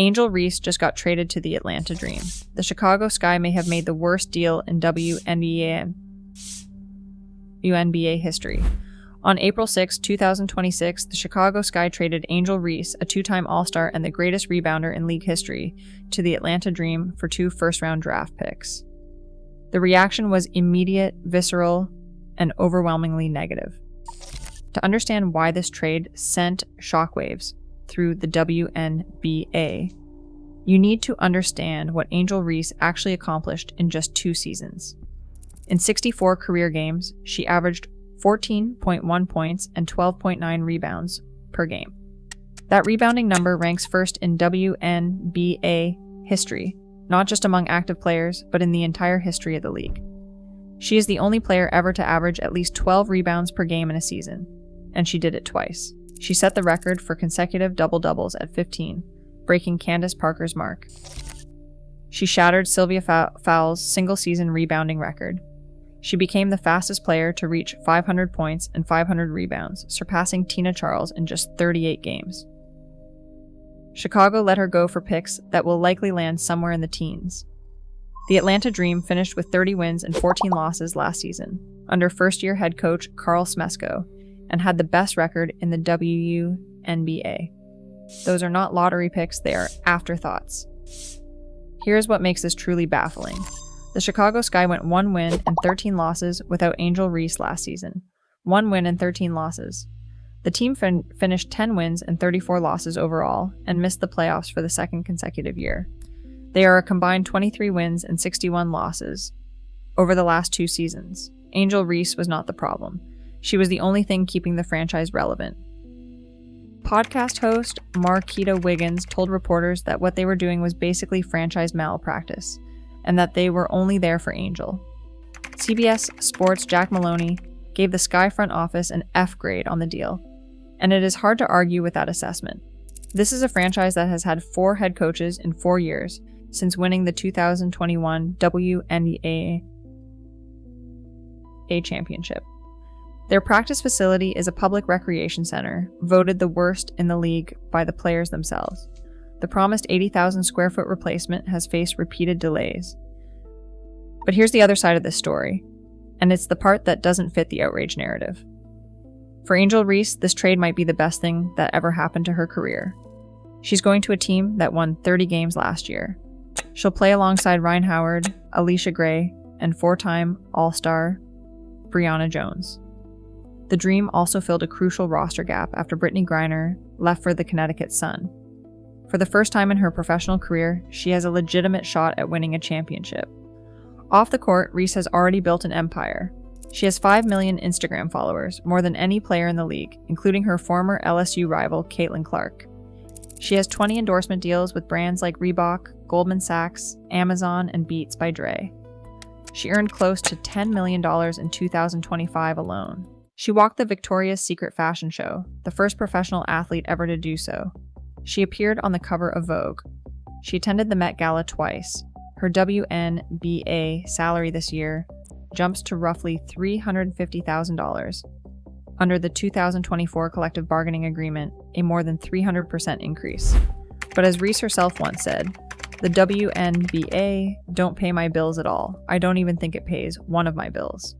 Angel Reese just got traded to the Atlanta Dream. The Chicago Sky may have made the worst deal in WNBA history. On April 6, 2026, the Chicago Sky traded Angel Reese, a two-time All-Star and the greatest rebounder in league history, to the Atlanta Dream for 2 first-round draft picks. The reaction was immediate, visceral, and overwhelmingly negative. To understand why this trade sent shockwaves through the WNBA, you need to understand what Angel Reese actually accomplished in just 2 seasons. In 64 career games, she averaged 14.1 points and 12.9 rebounds per game. That rebounding number ranks first in WNBA history, not just among active players, but in the entire history of the league. She is the only player ever to average at least 12 rebounds per game in a season, and she did it twice. She set the record for consecutive double-doubles at 15, breaking Candace Parker's mark. She shattered Sylvia Fowles' single-season rebounding record. She became the fastest player to reach 500 points and 500 rebounds, surpassing Tina Charles in just 38 games. Chicago let her go for picks that will likely land somewhere in the teens. The Atlanta Dream finished with 30 wins and 14 losses last season, under first-year head coach Carl Smesko, and had the best record in the WNBA. Those are not lottery picks, they are afterthoughts. Here's what makes this truly baffling. The Chicago Sky went 1 win and 13 losses without Angel Reese last season. 1 win and 13 losses. The team finished 10 wins and 34 losses overall and missed the playoffs for the second consecutive year. They are a combined 23 wins and 61 losses over the last 2 seasons. Angel Reese was not the problem. She was the only thing keeping the franchise relevant. Podcast host Marquita Wiggins told reporters that what they were doing was basically franchise malpractice, and that they were only there for Angel. CBS Sports' Jack Maloney gave the Sky front office an F grade on the deal, and it is hard to argue with that assessment. This is a franchise that has had 4 head coaches in 4 years since winning the 2021 WNBA championship. Their practice facility is a public recreation center, voted the worst in the league by the players themselves. The promised 80,000 square foot replacement has faced repeated delays. But here's the other side of this story, and it's the part that doesn't fit the outrage narrative. For Angel Reese, this trade might be the best thing that ever happened to her career. She's going to a team that won 30 games last year. She'll play alongside Ryan Howard, Alicia Gray, and 4-time All-Star Brianna Jones. The Dream also filled a crucial roster gap after Brittany Griner left for the Connecticut Sun. For the first time in her professional career, she has a legitimate shot at winning a championship. Off the court, Reese has already built an empire. She has 5 million Instagram followers, more than any player in the league, including her former LSU rival, Caitlin Clark. She has 20 endorsement deals with brands like Reebok, Goldman Sachs, Amazon, and Beats by Dre. She earned close to $10 million in 2025 alone. She walked the Victoria's Secret fashion show, the first professional athlete ever to do so. She appeared on the cover of Vogue. She attended the Met Gala twice. Her WNBA salary this year jumps to roughly $350,000. Under the 2024 collective bargaining agreement, a more than 300% increase. But as Reese herself once said, the WNBA don't pay my bills at all. I don't even think it pays one of my bills.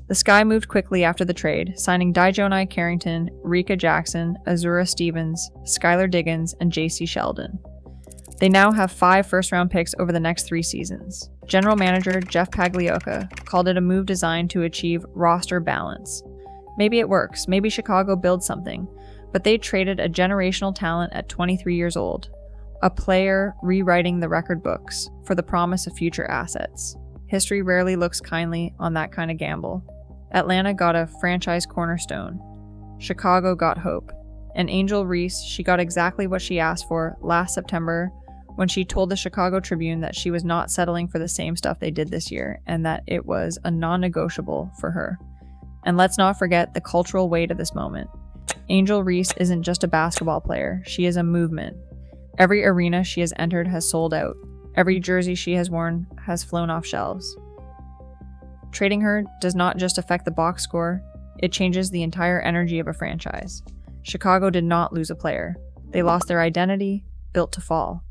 The Sky moved quickly after the trade, signing Dijonai Carrington, Rika Jackson, Azura Stevens, Skylar Diggins, and J.C. Sheldon. They now have 5 first-round picks over the next 3 seasons. General manager Jeff Pagliocca called it a move designed to achieve roster balance. Maybe it works, maybe Chicago builds something, but they traded a generational talent at 23 years old, a player rewriting the record books for the promise of future assets. History rarely looks kindly on that kind of gamble. Atlanta got a franchise cornerstone. Chicago got hope. And Angel Reese, she got exactly what she asked for last September when she told the Chicago Tribune that she was not settling for the same stuff they did this year and that it was a non-negotiable for her. And let's not forget the cultural weight of this moment. Angel Reese isn't just a basketball player, she is a movement. Every arena she has entered has sold out. Every jersey she has worn has flown off shelves. Trading her does not just affect the box score, it changes the entire energy of a franchise. Chicago did not lose a player. They lost their identity, built to fall.